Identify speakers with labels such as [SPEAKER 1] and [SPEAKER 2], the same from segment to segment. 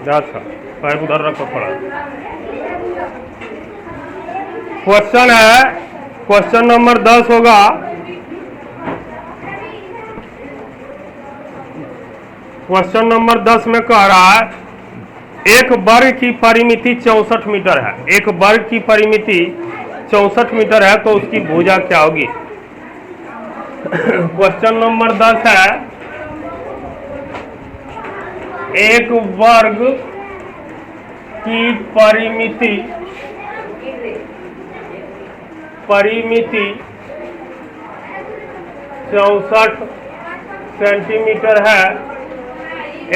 [SPEAKER 1] अच्छा, पाइप उधर रखो थोड़ा। क्वेश्चन है, क्वेश्चन नंबर 10 होगा। क्वेश्चन नंबर 10 में कह रहा है एक वर्ग की परिमिति 64 मीटर है। एक वर्ग की परिमिति 64 मीटर है तो उसकी भुजा क्या होगी? क्वेश्चन नंबर 10 है एक वर्ग की परिमिति परिमिति 64 सेंटीमीटर है।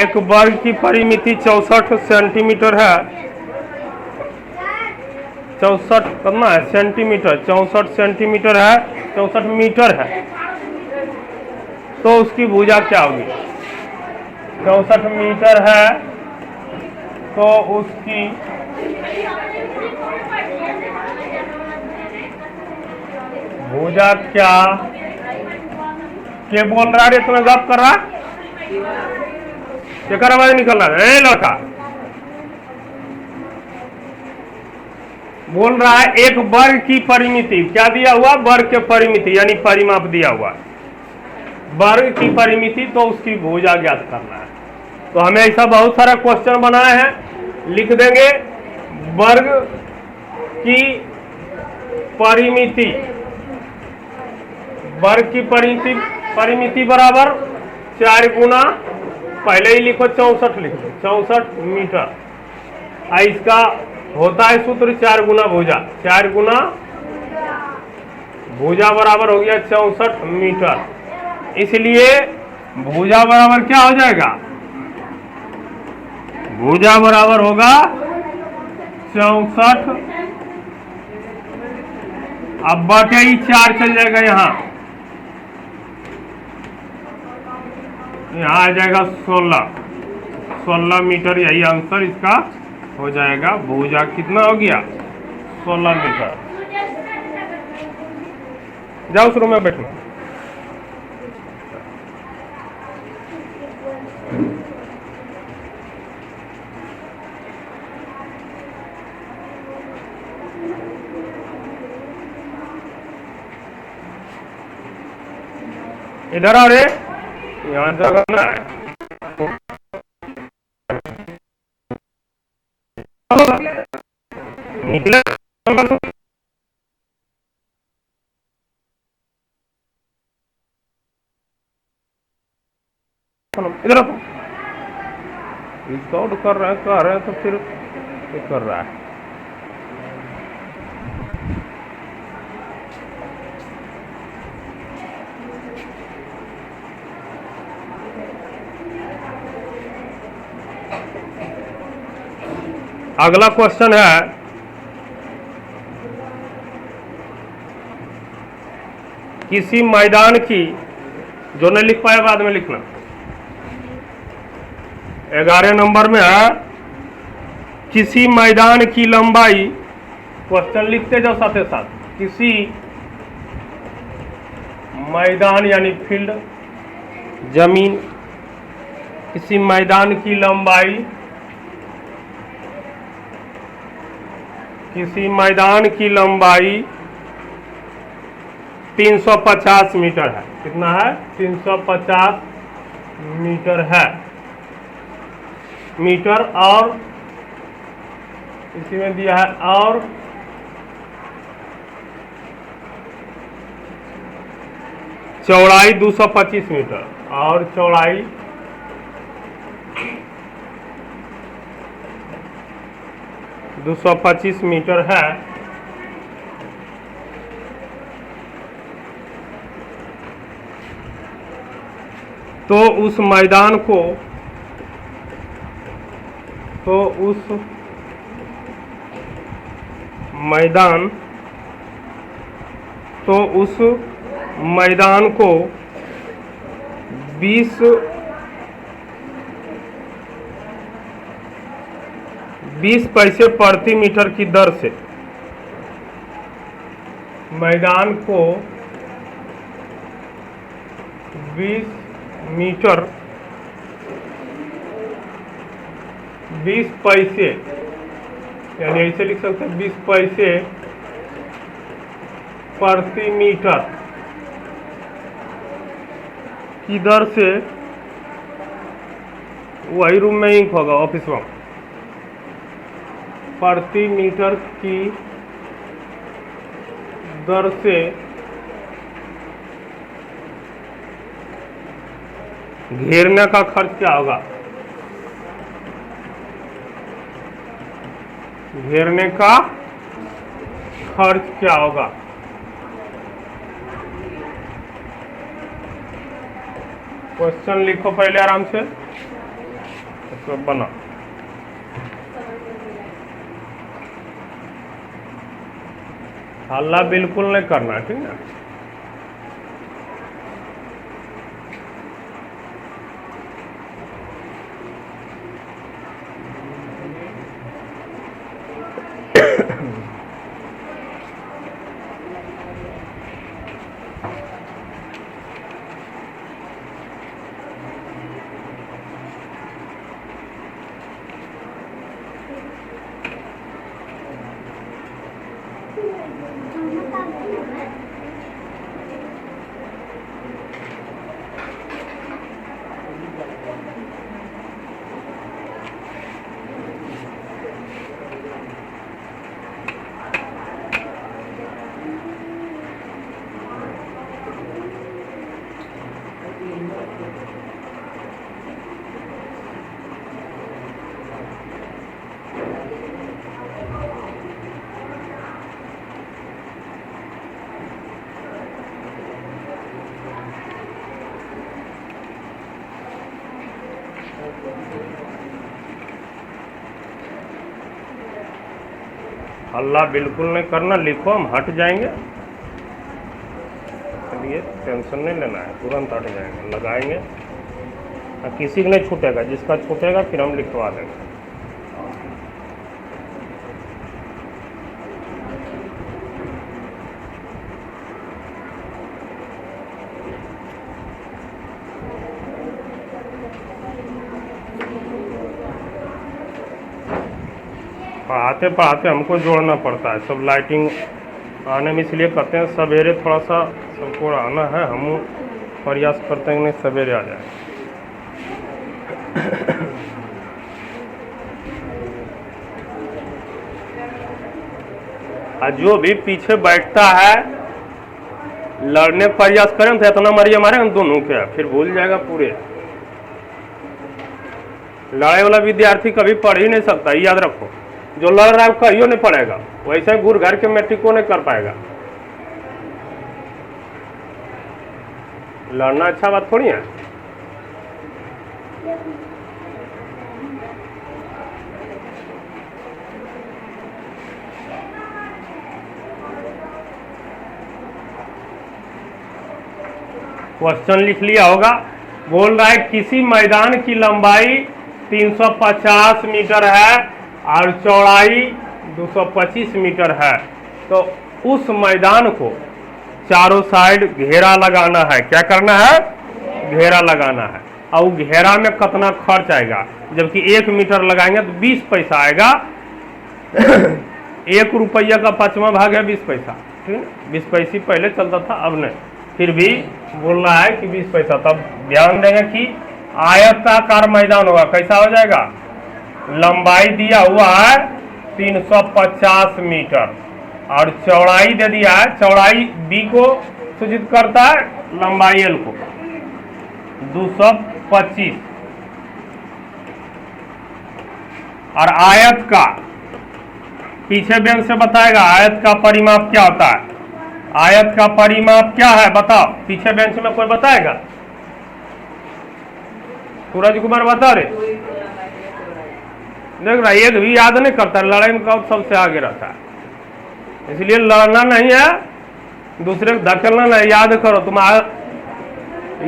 [SPEAKER 1] एक वर्ग की परिमिति 64 सेंटीमीटर है। 64 करना है सेंटीमीटर, 64 सेंटीमीटर है, 64 मीटर है तो उसकी भुजा क्या होगी? 64 मीटर है तो उसकी भुजा क्या बोल रहा है? तुम्हें गप कर रहा क्या? आवाज निकल रहा है लड़का बोल रहा है एक वर्ग की परिमिति क्या दिया हुआ? वर्ग के परिमिति यानी परिमाप दिया हुआ वर्ग की परिमिति तो उसकी भुजा ज्ञात करना है। तो हमें ऐसा बहुत सारा क्वेश्चन बनाए हैं, लिख देंगे वर्ग की परिमिति, वर्ग की परिमिति बराबर 4 गुना, पहले ही लिखो 64 लिख दो, 64 मीटर। इसका होता है सूत्र 4 गुना भुजा, 4 गुना भुजा बराबर हो गया 64 मीटर। इसलिए भुजा बराबर क्या हो जाएगा? भुजा बराबर होगा 64, अब बटे ही 4 चल जाएगा, यहाँ आ जाएगा 16 मीटर। यही आंसर इसका हो जाएगा। भुजा कितना हो गया? 16 मीटर। जाओ शुरू में बैठो। इधर आ रे, यहाँ जगह ना है। इधर रिकॉर्ड कर रहे हैं तो फिर कर रहा है। अगला क्वेश्चन है किसी मैदान की, जो नहीं लिख पाया बाद में लिखना, 11 नंबर में है किसी मैदान की लंबाई, क्वेश्चन लिखते जाओ साथ साथ, किसी मैदान यानी फील्ड जमीन, किसी मैदान की लंबाई, किसी मैदान की लंबाई 350 मीटर है। कितना है? 350 मीटर है मीटर। और इसी में दिया है और चौड़ाई 225 मीटर, और चौड़ाई 225 मीटर है। तो उस मैदान को, तो उस मैदान तो उस मैदान को 20 पैसे प्रति मीटर की दर से, मैदान को 20 20 पैसे, यानी ऐसे लिख सकते हैं 20 पैसे प्रति मीटर की दर से, वही रूम में इंक होगा ऑफिस में, प्रति मीटर की दर से घेरने का खर्च क्या होगा, घेरने का खर्च क्या होगा। क्वेश्चन लिखो पहले आराम से, इसको बना। हल्ला बिल्कुल नहीं करना, ठीक है। हल्ला बिल्कुल नहीं करना, लिखो, हम हट जाएंगे, इसलिए टेंशन नहीं लेना है, तुरंत हट जाएंगे, लगाएंगे, किसी को नहीं छूटेगा, जिसका छूटेगा फिर हम लिखवा देंगे। पढ़ाते पढ़ाते हमको जोड़ना पड़ता है, सब लाइटिंग आने में, इसलिए कहते हैं सवेरे थोड़ा सा सबको आना है, हम प्रयास करते हैं कि नहीं सवेरे आ जाए। जो भी पीछे बैठता है लड़ने प्रयास करें तो इतना मरिए मारे हम दोनों के, फिर भूल जाएगा पूरे। लड़ाई वाला विद्यार्थी कभी पढ़ ही नहीं सकता, याद रखो। जो लड़ रहा है कहियो नहीं पड़ेगा, वैसे घूर घर के मैट्रिक को नहीं कर पाएगा। लड़ना अच्छा बात थोड़ी है। क्वेश्चन लिख लिया होगा। बोल रहा है किसी मैदान की लंबाई 350 मीटर है और चौड़ाई 225 मीटर है, तो उस मैदान को चारों साइड घेरा लगाना है। क्या करना है? घेरा लगाना है। और घेरा में कितना खर्च आएगा? जबकि 1 मीटर लगाएंगे तो 20 पैसा आएगा। 1 रुपया का 5वां भाग है 20 पैसा, ठीक है। 20 पैसे पहले चलता था, अब नहीं, फिर भी बोल रहा है कि 20 पैसा। तब ध्यान देंगे कि आयताकार मैदान होगा, कैसा हो जाएगा? लंबाई दिया हुआ है 350 मीटर और चौड़ाई दे दिया है, चौड़ाई b को सूचित करता है, लंबाई l को 225। और आयत का पीछे बेंच से बताएगा आयत का परिमाप क्या होता है। आयत का परिमाप क्या है बताओ, पीछे बेंच में कोई बताएगा? सूरज कुमार बता रहे। देख रहा, एक भी याद नहीं करता, लड़ाई में कब सबसे आगे रहता है। इसलिए लड़ना नहीं है, दूसरे को धकेलना नहीं। याद करो, तुम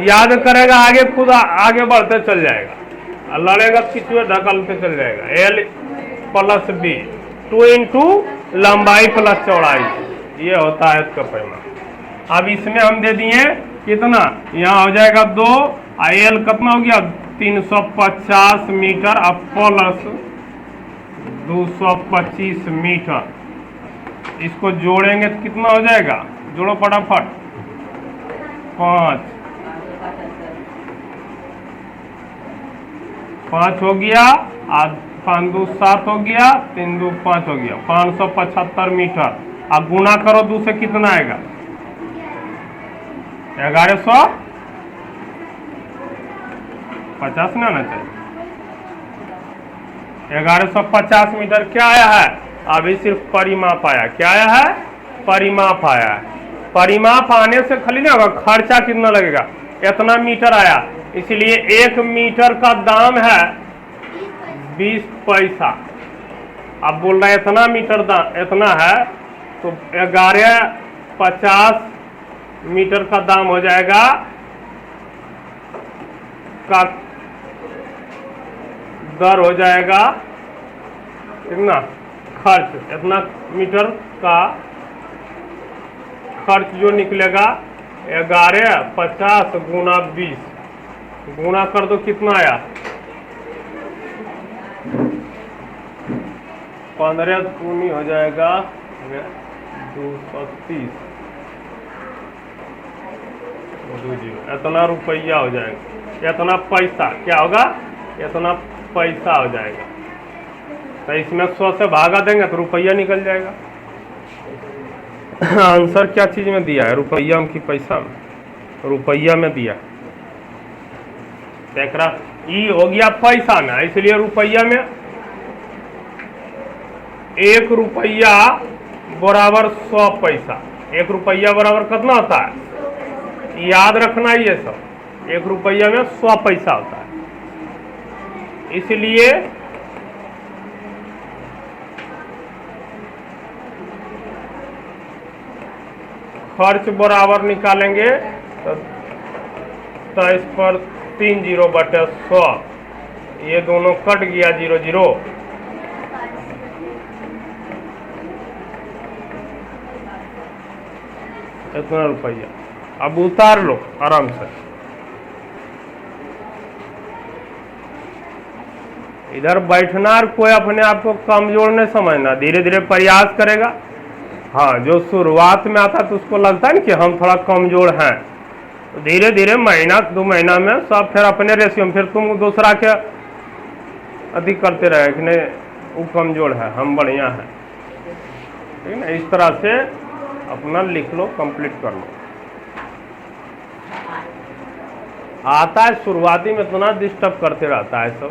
[SPEAKER 1] याद करेगा आगे, खुद आगे बढ़ते चल जाएगा। लड़ेगा किसी धकलते चल जाएगा। l + b 2 × लंबाई + चौड़ाई, ये होता है इसका परिमाप। अब इसमें हम दे दिए कितना, यहाँ हो जाएगा 2, l कितना हो गया 350 मीटर, अब प्लस 225 मीटर। इसको जोड़ेंगे तो कितना हो जाएगा, जोड़ो फटाफट। 5 हो गया, 5 2 7 हो गया, 3 2 5 हो गया, 575 मीटर। अब गुना करो 2 से, कितना आएगा, 1150 ना आना चाहिए। 1150 मीटर क्या आया है, अभी सिर्फ परिमाप आया। क्या आया है, परिमाप आया है। परिमाप आने से खाली नहीं होगा, खर्चा कितना लगेगा, इतना मीटर आया, इसलिए 1 मीटर का दाम है 20 पैसा। अब बोल रहा है इतना मीटर दाम इतना है, तो 1150 मीटर का दाम हो जाएगा का दर हो जाएगा कितना, खर्च, इतना मीटर का खर्च जो निकलेगा 1150 गुना 20, गुना कर दो, कितना आया, 15 दूनी हो जाएगा 230, इतना रुपया हो जाएगा, इतना पैसा क्या होगा, इतना पैसा हो जाएगा। तो इसमें 100 से भागा देंगे तो रुपया निकल जाएगा। आंसर क्या चीज में दिया है, रुपया में कि पैसा में, रुपया में दिया। देख रहा, ये हो गया पैसा में, इसलिए रुपया में 1 रुपया बराबर 100 पैसा। 1 रुपया बराबर कितना होता है, याद रखना ये सब, 1 रुपया में 100 पैसा होता है। इसलिए खर्च बराबर निकालेंगे तो 23 पर 3 जीरो बटे 100, ये दोनों कट गया 0 0, इतना रुपया। अब उतार लो आराम से, इधर बैठना और कोई अपने आप को कमजोर नहीं समझना, धीरे धीरे प्रयास करेगा। हाँ, जो शुरुआत में आता है तो उसको लगता है ना कि हम थोड़ा कमजोर हैं, तो धीरे धीरे महीना 2 महीना में सब फिर अपने रेशियो में, फिर तुम दूसरा के अधिक करते रहे कि नहीं वो कमजोर है हम बढ़िया हैं, ठीक है ना। इस तरह से अपना लिख लो, कंप्लीट कर लो। आता है शुरुआती में इतना डिस्टर्ब करते रहता है सब।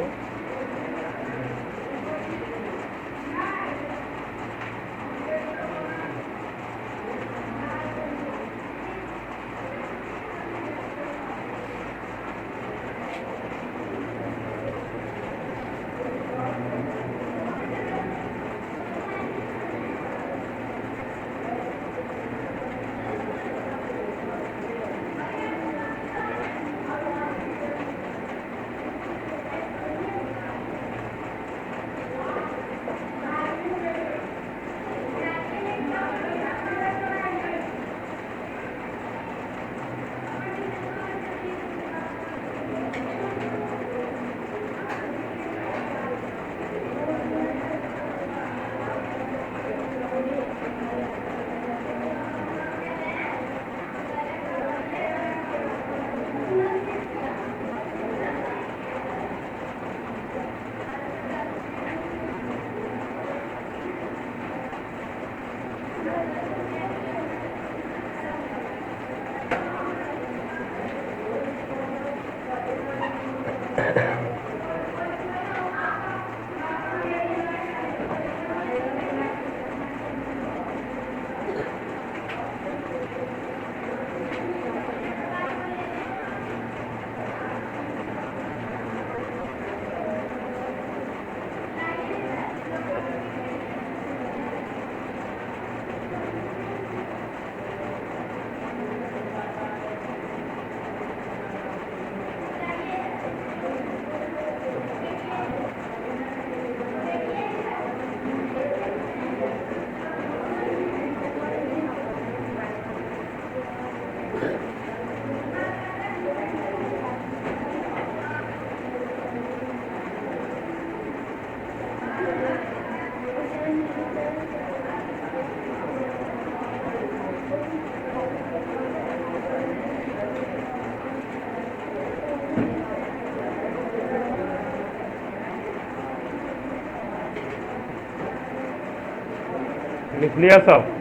[SPEAKER 1] लिख लिया सब?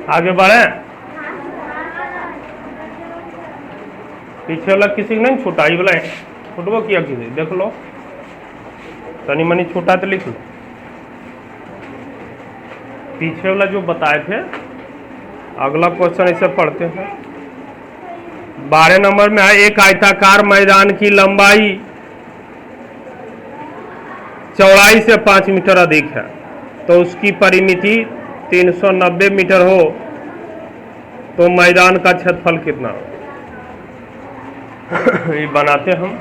[SPEAKER 1] आगे बढ़े। पीछे वाला किसी को नहीं छूटा, ये वाला छूटबो किया किसी, देख लो तनी मनी छूटा तो लिख लो। पीछे वाला जो बताए थे, अगला क्वेश्चन इसे पढ़ते हैं। 12 नंबर में है, एक आयताकार मैदान की लंबाई चौड़ाई से 5 मीटर अधिक है, तो उसकी परिमिति 390 मीटर हो तो मैदान का क्षेत्रफल कितना हो? ये बनाते हम।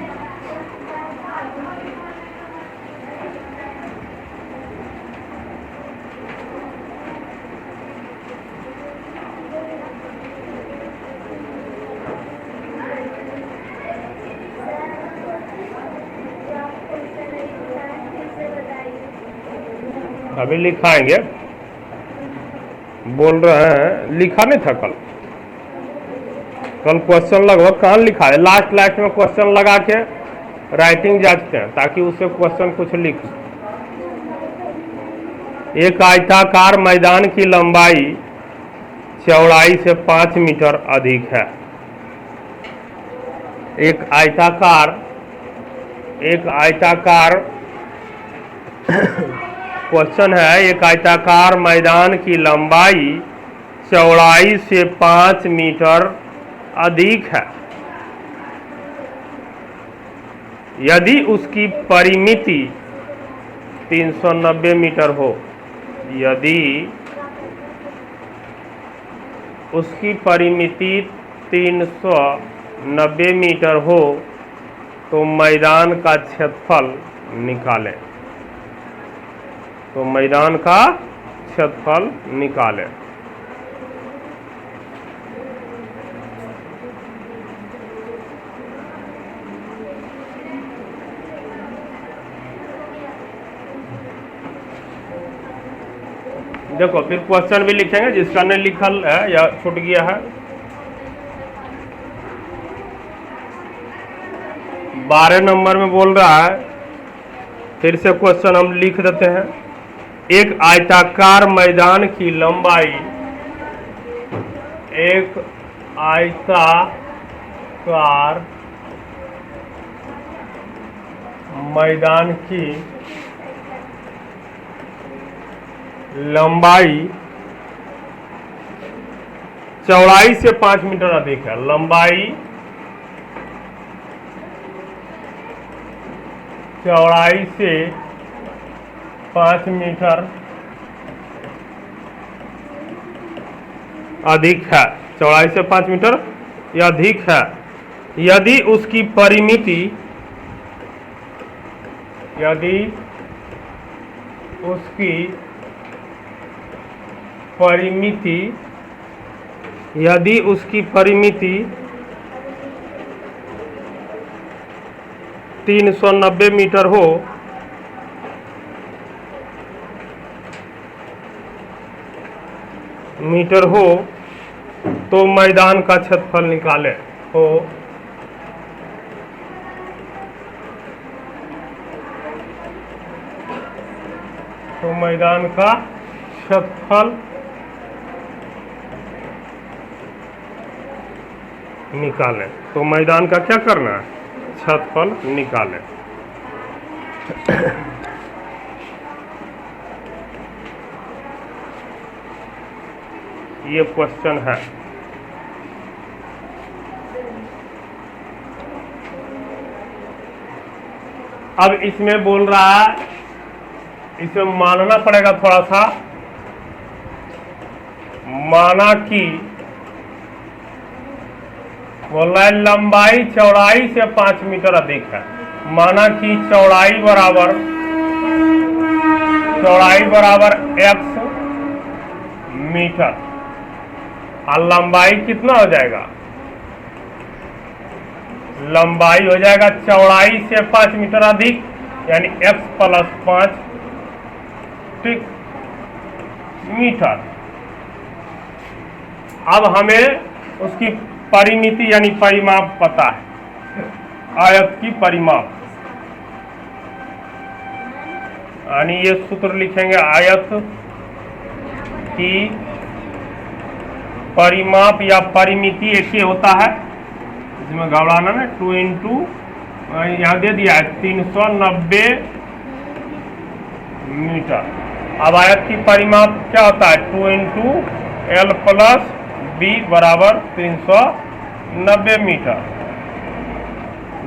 [SPEAKER 1] अभी लिखाएंगे, बोल रहे हैं, लिखा नहीं था कल? कल क्वेश्चन लगभग कहाँ लिखा है, लास्ट में क्वेश्चन लगा के राइटिंग जांचते हैं ताकि उससे क्वेश्चन कुछ लिख। एक आयताकार मैदान की लंबाई चौड़ाई से 5 मीटर अधिक है। एक आयताकार क्वेश्चन है, एक आयताकार मैदान की लंबाई चौड़ाई से 5 मीटर अधिक है यदि उसकी परिमिति 390 मीटर हो। यदि उसकी परिमिति 390 मीटर हो तो मैदान का क्षेत्रफल निकालें। तो मैदान का क्षेत्रफल निकालें। देखो फिर क्वेश्चन भी लिखेंगे, जिसका नहीं लिखल है या छूट गया है। 12 नंबर में बोल रहा है, फिर से क्वेश्चन हम लिख देते हैं। एक आयताकार मैदान की लंबाई, एक आयताकार मैदान की लंबाई चौड़ाई से 5 मीटर अधिक है। लंबाई चौड़ाई से 5 मीटर अधिक है। चौड़ाई से 5 मीटर या अधिक है यदि उसकी परिमिति, यदि उसकी परिमिति, यदि उसकी परिमिति 390 मीटर हो तो मैदान का क्षेत्रफल निकालें। तो मैदान का क्षेत्रफल निकालें। तो मैदान का क्या करना है? क्षेत्रफल निकालें। ये क्वेश्चन है। अब इसमें बोल रहा है, इसमें मानना पड़ेगा थोड़ा सा, माना कि बोल रहा है लंबाई चौड़ाई से 5 मीटर अधिक है। माना कि चौड़ाई बराबर x मीटर और लंबाई कितना हो जाएगा, लंबाई हो जाएगा चौड़ाई से 5 मीटर अधिक यानी x प्लस 5 ठीक मीटर। अब हमें उसकी परिमिति यानी परिमाप पता है, आयत की परिमाप, यानी ये सूत्र लिखेंगे आयत की परिमाप या परिमिति एक ही होता है, इसमें घबराना ना, 2 इंटू यहाँ दे दिया है 390 मीटर। अब आयत की परिमाप क्या होता है, 2 इंटू एल प्लस बी बराबर 390 मीटर,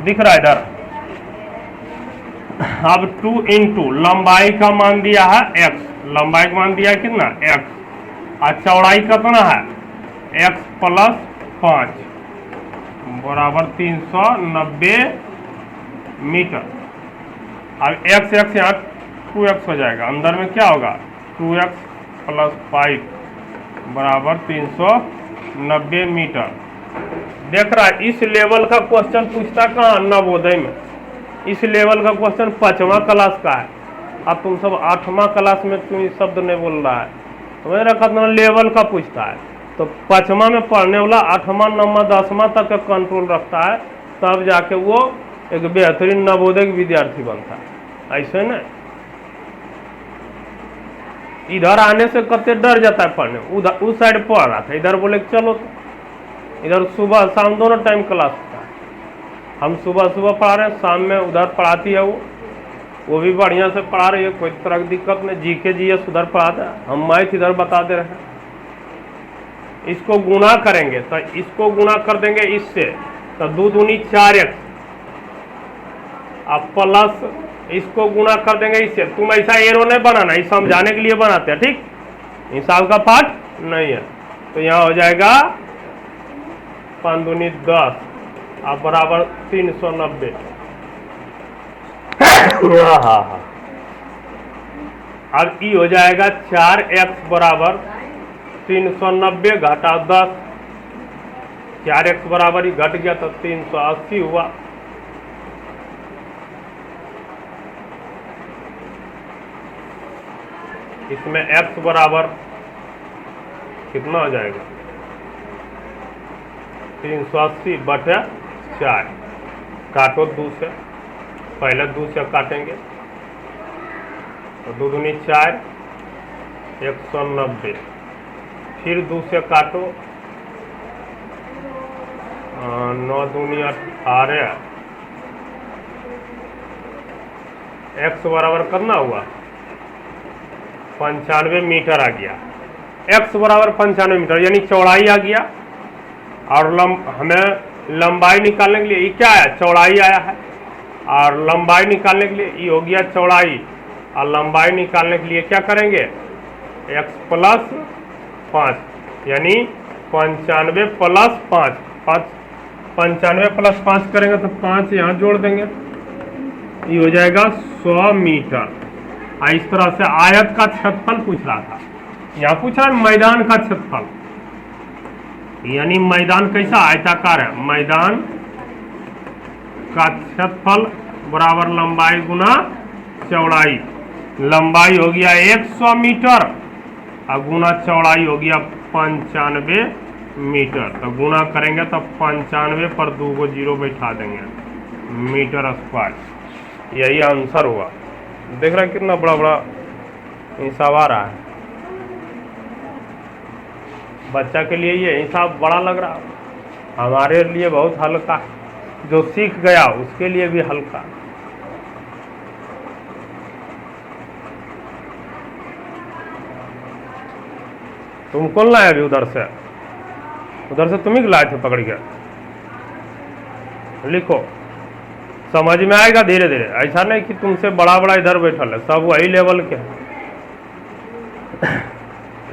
[SPEAKER 1] दिख रहा है इधर। अब 2 इंटू लंबाई का मान दिया है x, लंबाई का मान दिया है कितना x, और चौड़ाई कितना है x प्लस 5 बराबर 390 मीटर। अब x यहाँ 2x हो जाएगा, अंदर में क्या होगा 2x प्लस 5 बराबर 390 मीटर। देख रहा है, इस लेवल का क्वेश्चन पूछता कहाँ, नवोदय में। इस लेवल का क्वेश्चन 5वां क्लास का है। अब तुम सब 8वां क्लास में तुम शब्द नहीं बोल रहा है, तो मेरा कहना लेवल का पूछता है, तो 5वां में पढ़ने वाला 8वां 9वां 10वां तक का कंट्रोल रखता है, तब जाके वो एक बेहतरीन नवोदय विद्यार्थी बनता है। ऐसे न इधर आने से कते डर जाता है पढ़ने, उधर उस साइड पढ़ रहा था, इधर बोले चलो, तो इधर सुबह शाम दोनों टाइम क्लास होता है। हम सुबह पढ़ा रहे हैं, शाम में उधर पढ़ाती है वो भी बढ़िया से पढ़ा रही है, कोई तरह की दिक्कत नहीं। जीके जीएस उधर पढ़ाता है, हम मैथ इधर बता दे रहे हैं। इसको गुणा करेंगे तो इसको गुणा कर देंगे इससे, तो 2 दूनी 4x, अब प्लस इसको गुणा कर देंगे इससे। तुम ऐसा एरो नहीं बनाना, ये समझाने के लिए बनाते हैं, ठीक, हिसाब का पाठ नहीं है। तो यहाँ हो जाएगा 5 दूनी 10 अब बराबर 390। हाँ, अब ई हो जाएगा 4x बराबर 390 घटा 10, 4x बराबर ही घट गया तो 380 हुआ। इसमें x बराबर कितना हो जाएगा 380 बटे 4, काटो 2 से, पहले 2 से काटेंगे तो 2 दूनी 4 190, फिर 2 से काटो 9 दूनी 18, x बराबर करना हुआ 95 मीटर आ गया। x बराबर 95 मीटर यानी चौड़ाई आ गया, और हमें लंबाई निकालने के लिए ये क्या है, चौड़ाई आया है, और लंबाई निकालने के लिए ये हो गया चौड़ाई, और लंबाई निकालने के लिए क्या करेंगे x प्लस 5 यानी 95 प्लस 5, 95 प्लस 5 करेंगे तो 5 यहाँ जोड़ देंगे, ये हो जाएगा 100 मीटर। इस तरह से आयत का क्षेत्रफल पूछ रहा था, यहाँ पूछ रहा है मैदान का क्षेत्रफल, यानी मैदान कैसा आयताकार है, मैदान का क्षेत्रफल बराबर लंबाई गुना चौड़ाई। लंबाई हो गया 100 मीटर और गुना चौड़ाई हो गया 95 मीटर, तो गुना करेंगे तो 95 पर 2 को 0 बैठा देंगे, मीटर स्क्वायर। यही आंसर हुआ। देख रहे हैं कितना बड़ा बड़ा हिसाब आ रहा है, बच्चा के लिए ये हिसाब बड़ा लग रहा है, हमारे लिए बहुत हल्का, जो सीख गया उसके लिए भी हल्का। तुम कौन लाए अभी उधर से तुम ही लाए थे पकड़ के। लिखो समझ में आएगा धीरे धीरे। ऐसा नहीं कि तुमसे बड़ा बड़ा इधर बैठल है, सब वही लेवल के है।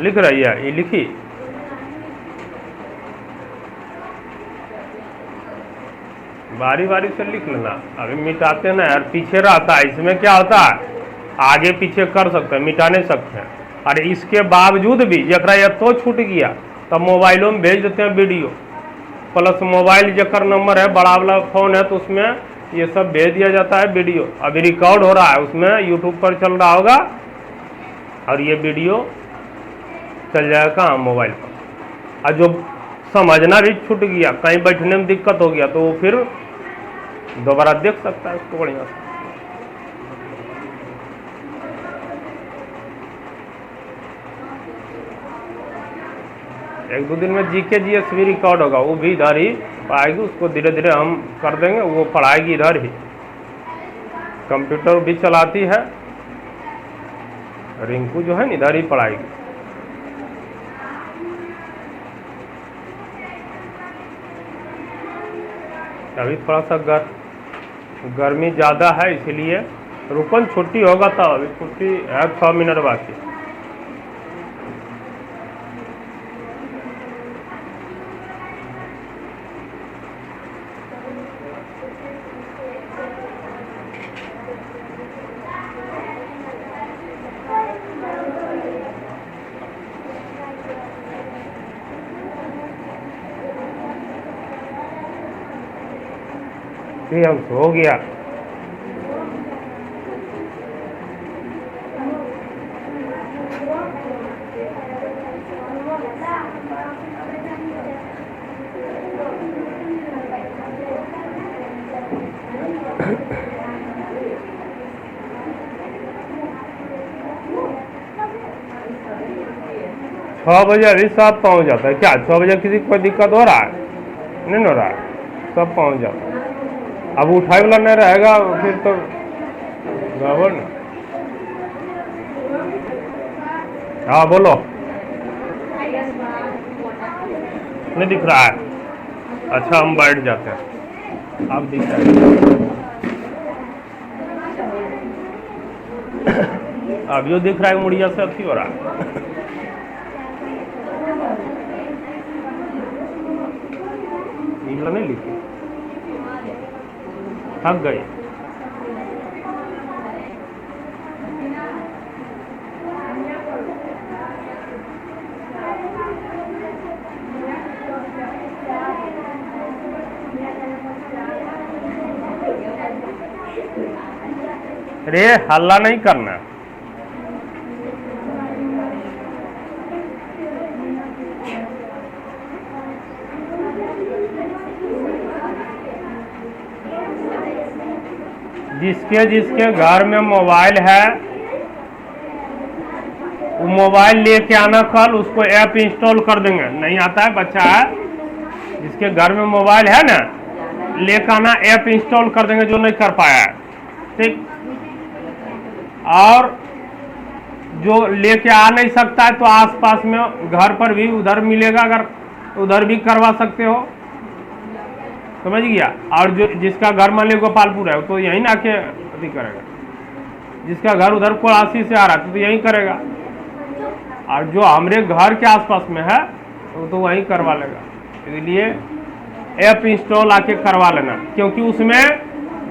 [SPEAKER 1] लिख रही है, ये लिखी। बारी बारी से लिख लेना, अभी मिटाते ना यार, पीछे रहता है। इसमें क्या होता है, आगे पीछे कर सकते हैं, मिटा नहीं सकते हैं। अरे इसके बावजूद भी जरा ये तो छूट गया तब मोबाइलों में भेज देते हैं वीडियो, प्लस मोबाइल जकर नंबर है बड़ा वाला फ़ोन है तो उसमें ये सब भेज दिया जाता है वीडियो। अभी रिकॉर्ड हो रहा है, उसमें यूट्यूब पर चल रहा होगा और ये वीडियो चल जाएगा कहाँ, मोबाइल पर। और जो समझना भी छूट गया, कहीं बैठने में दिक्कत हो गया तो वो फिर दोबारा देख सकता है उसको बढ़िया से। एक दो दिन में जीके जीएस भी रिकॉर्ड होगा, वो भी इधर ही आएगी, उसको धीरे धीरे हम कर देंगे, वो पढ़ाएगी इधर ही। कंप्यूटर भी चलाती है रिंकू जो है ना, इधर ही पढ़ाएगी। अभी थोड़ा सा गर्मी ज़्यादा है इसलिए रुकन, छुट्टी होगा तब। अभी छुट्टी है 6 मिनट बाकी। हम सो गया। छः बजे अभी सब पहुंच जाता है। क्या 6 बजे किसी को कोई दिक्कत हो रहा है? नहीं हो रहा है, सब पहुंच जाता है। अब उठाए वाला नहीं रहेगा फिर तो गड़बड़ ना। हाँ बोलो, नहीं दिख रहा है? अच्छा हम बैठ जाते हैं, अब दिख रहा है। अब यो दिख रहा है, मुड़िया से अच्छी हो रहा है। नहीं लिखी, थक गए। अरे हल्ला नहीं करना। जिसके जिसके घर में मोबाइल है वो मोबाइल लेके आना, कल उसको ऐप इंस्टॉल कर देंगे। नहीं आता है बच्चा है जिसके घर में मोबाइल है ना, लेके आना, ऐप इंस्टॉल कर देंगे जो नहीं कर पाया है, ठीक। और जो लेके आ नहीं सकता है तो आसपास में घर पर भी उधर मिलेगा, अगर उधर भी करवा सकते हो, समझ गया। और जो जिसका घर मान लीजिए गोपालपुर है तो यहीं आके अभी करेगा, जिसका घर उधर कोलासी से आ रहा है तो यहीं करेगा, और जो हमारे घर के आसपास में है तो वहीं करवा लेगा। इसलिए ऐप इंस्टॉल आके करवा लेना, क्योंकि उसमें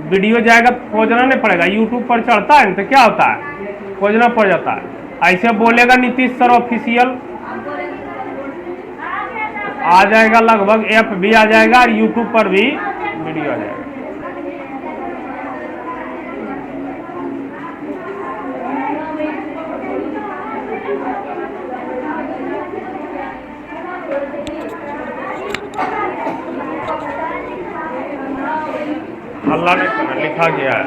[SPEAKER 1] वीडियो जाएगा, खोजना नहीं पड़ेगा। यूट्यूब पर चढ़ता है तो क्या होता है, खोजना पड़ जाता है। ऐसे बोलेगा नीतीश सर ऑफिशियल, आ जाएगा, लगभग ऐप भी आ जाएगा और यूट्यूब पर भी वीडियो आ जाएगा। हल्ला नहीं करना, लिखा गया है।